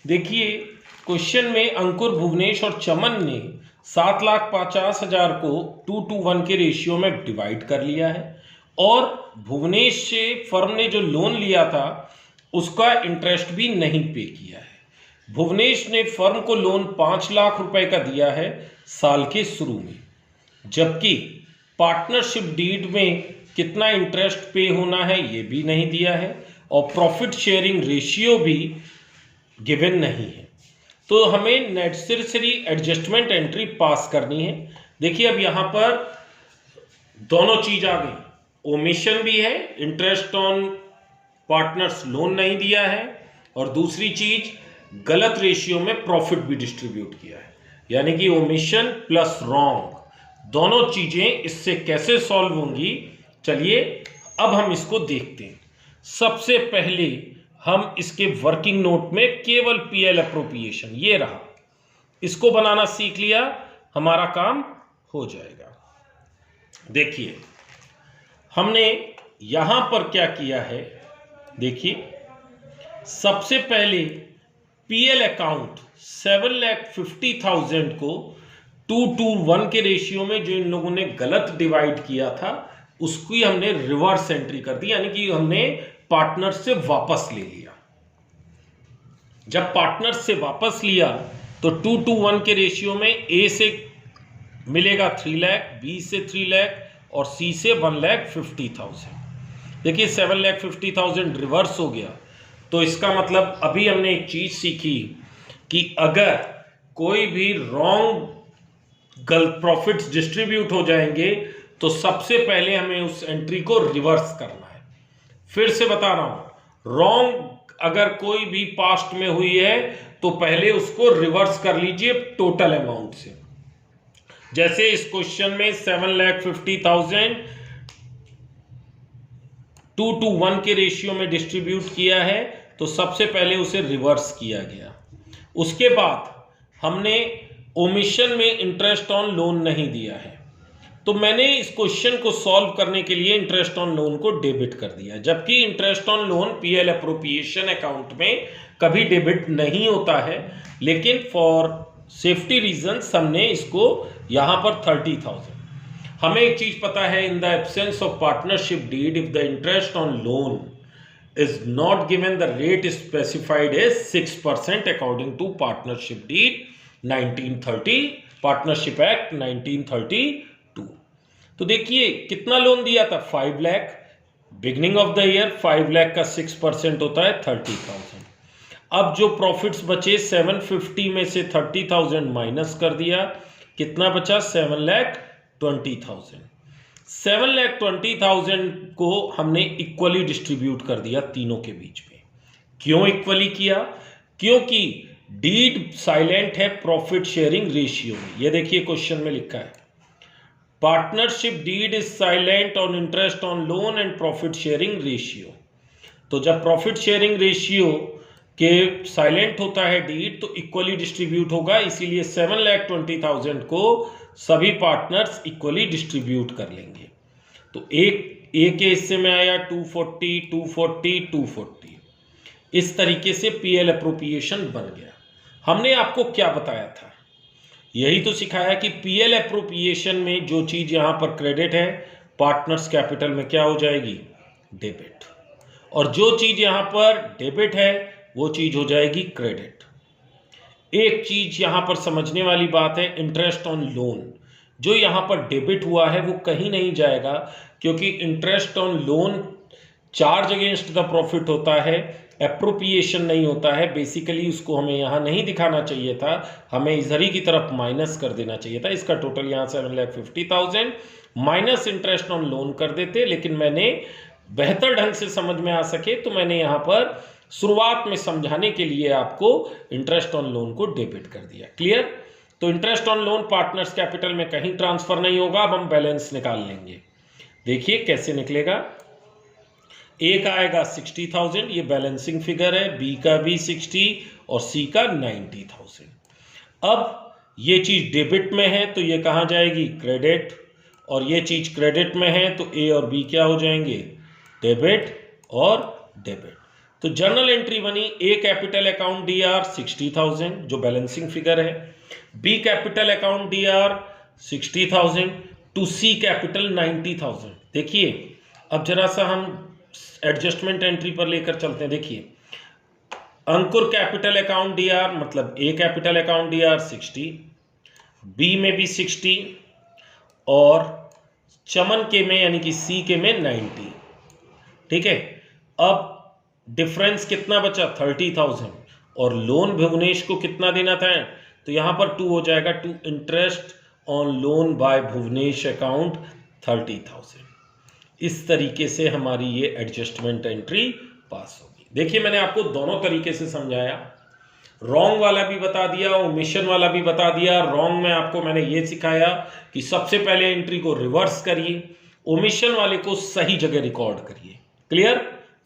देखिए क्वेश्चन में अंकुर, भुवनेश और चमन ने 7,50,000 को 2:1 के रेशियो में डिवाइड कर लिया है और भुवनेश से फर्म ने जो लोन लिया था उसका इंटरेस्ट भी नहीं पे किया है। भुवनेश ने फर्म को लोन 5 लाख रुपए का दिया है साल के शुरू में, जबकि पार्टनरशिप डीड में कितना इंटरेस्ट पे होना है ये भी नहीं दिया है और प्रॉफिट शेयरिंग रेशियो भी गिवन नहीं है। तो हमें नेसेसरी एडजस्टमेंट एंट्री पास करनी है। देखिए अब यहाँ पर दोनों चीज आ गई, ओमिशन भी है, इंटरेस्ट ऑन पार्टनर्स लोन नहीं दिया है, और दूसरी चीज गलत रेशियो में प्रॉफिट भी डिस्ट्रीब्यूट किया है, यानी कि ओमिशन प्लस रॉन्ग दोनों चीजें इससे कैसे सॉल्व होंगी, चलिए अब हम इसको देखते हैं। सबसे पहले हम इसके वर्किंग नोट में केवल पीएल अप्रोप्रिएशन ये रहा, इसको बनाना सीख लिया, हमारा काम हो जाएगा। देखिए हमने यहां पर क्या किया है, देखिए सबसे पहले पीएल अकाउंट 7,50,000 को 2:1 के रेशियो में जो इन लोगों ने गलत डिवाइड किया था उसकी हमने रिवर्स एंट्री कर दी, यानी कि हमने पार्टनर से वापस ले लिया। जब पार्टनर से वापस लिया तो 2:1 के रेशियो में ए से मिलेगा 3 लाख, बी से 3 लाख और सी से 1,50,000। देखिए 7,50,000 रिवर्स हो गया, तो इसका मतलब अभी हमने एक चीज सीखी कि अगर कोई भी रॉन्ग गलत प्रॉफिट्स डिस्ट्रीब्यूट हो जाएंगे तो सबसे पहले हमें उस एंट्री को रिवर्स करना है। फिर से बता रहा हूं, रॉन्ग अगर कोई भी पास्ट में हुई है तो पहले उसको रिवर्स कर लीजिए टोटल अमाउंट से। जैसे इस क्वेश्चन में 7,50,000 2:1 के रेशियो में डिस्ट्रीब्यूट किया है, तो सबसे पहले उसे रिवर्स किया गया। उसके बाद हमने ओमिशन में इंटरेस्ट ऑन लोन नहीं दिया है, तो मैंने इस क्वेश्चन को सॉल्व करने के लिए इंटरेस्ट ऑन लोन को डेबिट कर दिया, जबकि interest on loan PL appropriation account में कभी डेबिट नहीं होता है, लेकिन फॉर सेफ्टी रीजंस हमने इसको यहां पर 30,000। हमें एक चीज पता है, in the absence of partnership deed if the interest on loan is not given the rate specified as 6% according to partnership deed 1930, partnership act 1932। तो देखिए कितना लोन दिया था, 5 lakh. Beginning of the year 5 lakh का 6% होता है 30,000। अब जो प्रॉफिट्स बचे 750 में से 30,000 माइनस कर दिया, कितना बचा 7,20,000। 7,20,000 को हमने इक्वली डिस्ट्रीब्यूट कर दिया तीनों के बीच में। क्यों इक्वली किया? क्योंकि डीड साइलेंट है प्रॉफिट शेयरिंग रेशियो में। ये देखिए क्वेश्चन में लिखा है, partnership deed is silent on interest on loan and profit sharing ratio. तो जब प्रॉफिट शेयरिंग रेशियो के साइलेंट होता है डीड तो इक्वली डिस्ट्रीब्यूट होगा, इसीलिए 7,20,000 को सभी पार्टनर्स इक्वली डिस्ट्रीब्यूट कर लेंगे। तो एक के हिस्से में आया 240, 240, 240। इस तरीके से पीएल अप्रोप्रिएशन बन गया। हमने आपको क्या बताया था, यही तो सिखाया कि पीएल अप्रोप्रिएशन में जो चीज यहां पर क्रेडिट है पार्टनर्स कैपिटल में क्या हो जाएगी, डेबिट, और जो चीज यहां पर डेबिट है वो चीज हो जाएगी क्रेडिट। एक चीज यहां पर समझने वाली बात है, इंटरेस्ट ऑन लोन जो यहां पर डेबिट हुआ है वो कहीं नहीं जाएगा, क्योंकि interest on loan charge against the profit होता है, एप्रोप्रिएशन नहीं होता है। बेसिकली उसको हमें यहाँ नहीं दिखाना चाहिए था, हमें इधर ही की तरफ माइनस कर देना चाहिए था। इसका टोटल यहाँ 7,50,000 माइनस इंटरेस्ट ऑन लोन कर देते, लेकिन मैंने बेहतर ढंग से समझ में आ सके तो मैंने यहाँ पर शुरुआत में समझाने के लिए आपको इंटरेस्ट ऑन लोन को डेबिट कर दिया। क्लियर? तो interest on loan partners capital में कहीं ट्रांसफर नहीं होगा। अब हम बैलेंस निकाल लेंगे, देखिए कैसे निकलेगा। ए का आएगा 60,000, ये बैलेंसिंग फिगर है, बी का भी 60 और सी का 90,000। अब ये चीज डेबिट में है तो ये कहाँ जाएगी, क्रेडिट, और ये चीज क्रेडिट में है तो ए और बी क्या हो जाएंगे, डेबिट और डेबिट। तो जर्नल एंट्री बनी ए कैपिटल अकाउंट डीआर 60,000 जो बैलेंसिंग फिगर है, B capital account DR 60,000 to C capital 90,000। देखिए अब जरा सा हम एडजस्टमेंट एंट्री पर लेकर चलते हैं। देखिए अंकुर कैपिटल अकाउंट डीआर मतलब ए कैपिटल अकाउंट डीआर 60, बी में भी 60 और चमन के में यानी कि सी के में 90। ठीक है, अब डिफरेंस कितना बचा 30,000 और लोन भुवनेश को कितना देना था, तो यहां पर 2 हो जाएगा, to interest on loan by Bhuvnesh account 30,000। इस तरीके से हमारी ये एडजस्टमेंट एंट्री पास होगी। देखिए मैंने आपको दोनों तरीके से समझाया, रॉन्ग वाला भी बता दिया, ओमिशन वाला भी बता दिया। रॉन्ग में आपको मैंने ये सिखाया कि सबसे पहले एंट्री को रिवर्स करिए, ओमिशन वाले को सही जगह रिकॉर्ड करिए। क्लियर?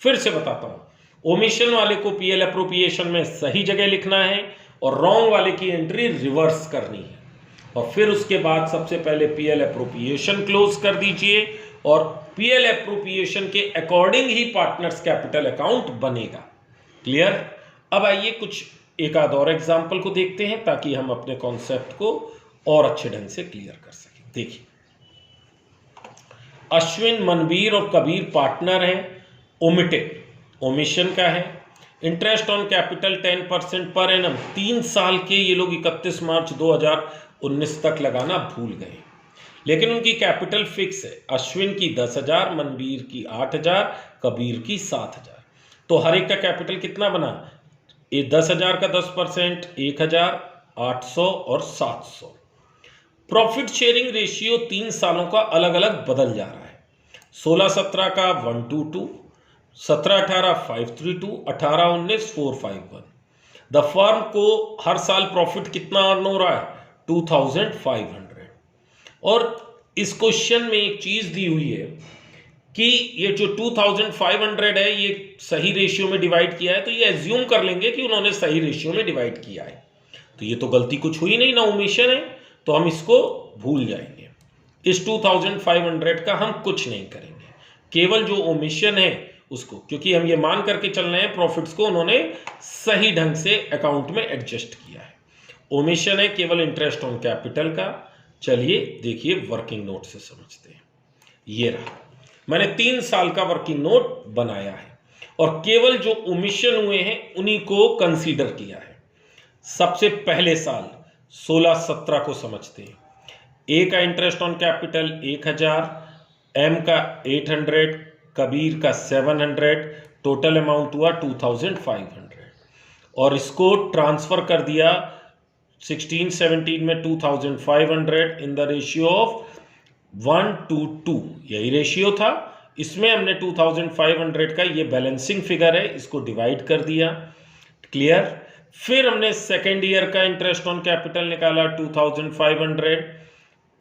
फिर से बताता हूं, ओमिशन वाले को पीएल अप्रोप्रिएशन में सही जगह लिखना है और रॉन्ग वाले की एंट्री रिवर्स करनी है, और फिर उसके बाद सबसे पहले पीएल अप्रोप्रिएशन क्लोज कर दीजिए और पीएल अप्रोप्रिएशन के अकॉर्डिंग ही पार्टनर्स कैपिटल अकाउंट बनेगा। क्लियर? अब आइए कुछ एक आध और एग्जाम्पल को देखते हैं ताकि हम अपने कॉन्सेप्ट को और अच्छे ढंग से क्लियर कर सकें। देखिए अश्विन, मनवीर और कबीर पार्टनर हैं, ओमिटेड, ओमिशन का है। Interest on capital 10% per annum, 3 साल के ये लोग 31 मार्च 2019 तक लगाना भूल गए, लेकिन उनकी कैपिटल फिक्स है। अश्विन की 10,000, मनवीर की 8,000, कबीर की 7,000। तो हर एक का कैपिटल कितना बना, ये 10,000 का 10% 1,000, 800 और 700। प्रॉफिट शेयरिंग रेशियो 3 सालों का अलग अलग बदल जा रहा है। 16-17 का 1:2, 17-18 5:3, 18-19 4:5:1। द फर्म को हर साल प्रॉफिट कितना अर्न हो रहा है 2,500। और इस क्वेश्चन में एक चीज दी हुई है कि ये जो 2,500 है ये सही रेशियो में डिवाइड किया है, तो ये एज्यूम कर लेंगे कि उन्होंने सही रेशियो में डिवाइड किया है। तो ये तो गलती कुछ हुई नहीं ना, ओमिशन है, तो हम इसको भूल जाएंगे। इस 2,500 का हम कुछ नहीं करेंगे, केवल जो ओमिशन है उसको, क्योंकि हम ये मान करके चल रहे हैं प्रॉफिट्स को उन्होंने सही ढंग से अकाउंट में एडजस्ट किया है। ओमिशन है केवल इंटरेस्ट ऑन कैपिटल का। चलिए देखिए वर्किंग नोट से समझते हैं। ये रहा, मैंने 3 साल का वर्किंग नोट बनाया है और केवल जो ओमिशन हुए हैं उन्हीं को कंसीडर किया है। सबसे पहले साल 16-17 को समझते हैं। ए का इंटरेस्ट ऑन कैपिटल 1,000, एम का 800, कबीर का 700, टोटल अमाउंट हुआ 2,500 और इसको ट्रांसफर कर दिया 16-17 में 2,500 इन द रेशियो ऑफ 1:2। यही रेशियो था, इसमें हमने 2,500 का ये बैलेंसिंग फिगर है इसको डिवाइड कर दिया। क्लियर? फिर हमने सेकेंड ईयर का इंटरेस्ट ऑन कैपिटल निकाला 2,500,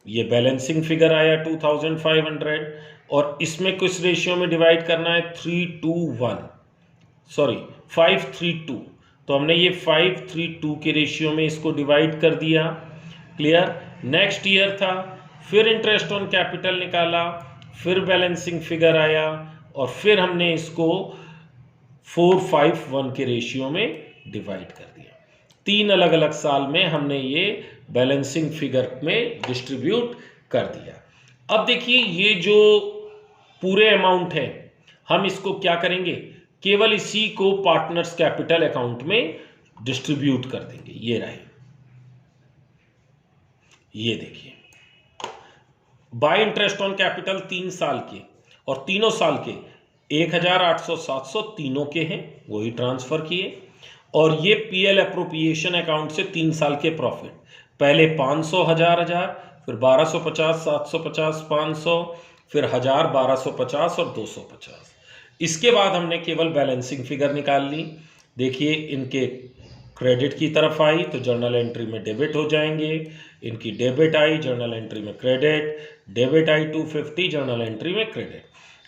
ये बैलेंसिंग फिगर आया 2,500 और इसमें किस रेशियो में डिवाइड करना है 5:3:2। तो हमने ये 5:3:2 के रेशियो में इसको डिवाइड कर दिया। क्लियर? नेक्स्ट ईयर था, फिर इंटरेस्ट ऑन कैपिटल निकाला, फिर बैलेंसिंग फिगर आया और फिर हमने इसको 4:5:1 के रेशियो में डिवाइड कर दिया। 3 अलग अलग साल में हमने ये बैलेंसिंग फिगर में डिस्ट्रीब्यूट कर दिया। अब देखिए ये जो पूरे अमाउंट है हम इसको क्या करेंगे, केवल इसी को पार्टनर्स कैपिटल अकाउंट में डिस्ट्रीब्यूट कर देंगे। ये रहे, ये देखिए बाय इंटरेस्ट ऑन कैपिटल 3 साल के और तीनों साल के 1,000, 800, 700 तीनों के हैं, वही ट्रांसफर किए। और ये पीएल अप्रोप्रिएशन अकाउंट से 3 साल के प्रॉफिट, पहले 500, 1,000, फिर 1,250, 750, 500, फिर 1,000, 1,250 और 250। इसके बाद हमने केवल बैलेंसिंग फिगर निकाल ली। देखिए इनके क्रेडिट की तरफ आई तो जर्नल एंट्री में डेबिट हो जाएंगे, इनकी डेबिट आई जर्नल एंट्री में क्रेडिट, डेबिट आई 250 जर्नल एंट्री में क्रेडिट।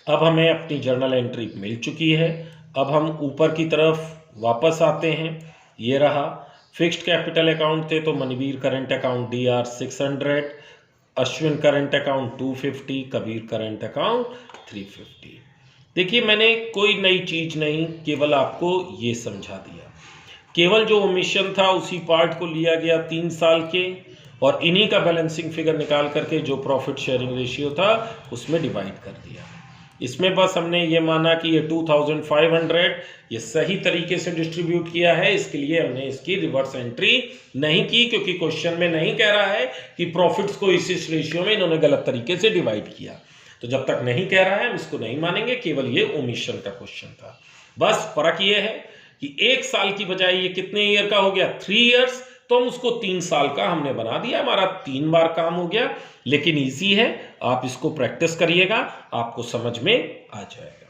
अब हमें अपनी जर्नल एंट्री मिल चुकी है। अब हम ऊपर की तरफ वापस आते हैं। ये रहा, फिक्स्ड कैपिटल अकाउंट थे तो Manveer current account DR 600, Ashwin current account 250, Kabir current account 350। देखिए मैंने कोई नई चीज नहीं, केवल आपको ये समझा दिया। केवल जो ओमिशन था उसी पार्ट को लिया गया 3 साल के, और इन्हीं का बैलेंसिंग फिगर निकाल करके जो प्रॉफिट शेयरिंग रेशियो था उसमें डिवाइड कर दिया। इसमें बस हमने ये माना कि ये 2500 ये सही तरीके से डिस्ट्रीब्यूट किया है, इसके लिए हमने इसकी रिवर्स एंट्री नहीं की, क्योंकि क्वेश्चन में नहीं कह रहा है कि प्रॉफिट्स को इस रेशियो में इन्होंने गलत तरीके से डिवाइड किया। तो जब तक नहीं कह रहा है हम इसको नहीं मानेंगे, केवल ये ओमिशन का क्वेश्चन था। बस फर्क ये है कि 1 साल की बजाय ये कितने ईयर का हो गया, 3 इयर्स, तो हम उसको 3 साल का हमने बना दिया, हमारा 3 बार काम हो गया। लेकिन इजी है, आप इसको प्रैक्टिस करिएगा, आपको समझ में आ जाएगा।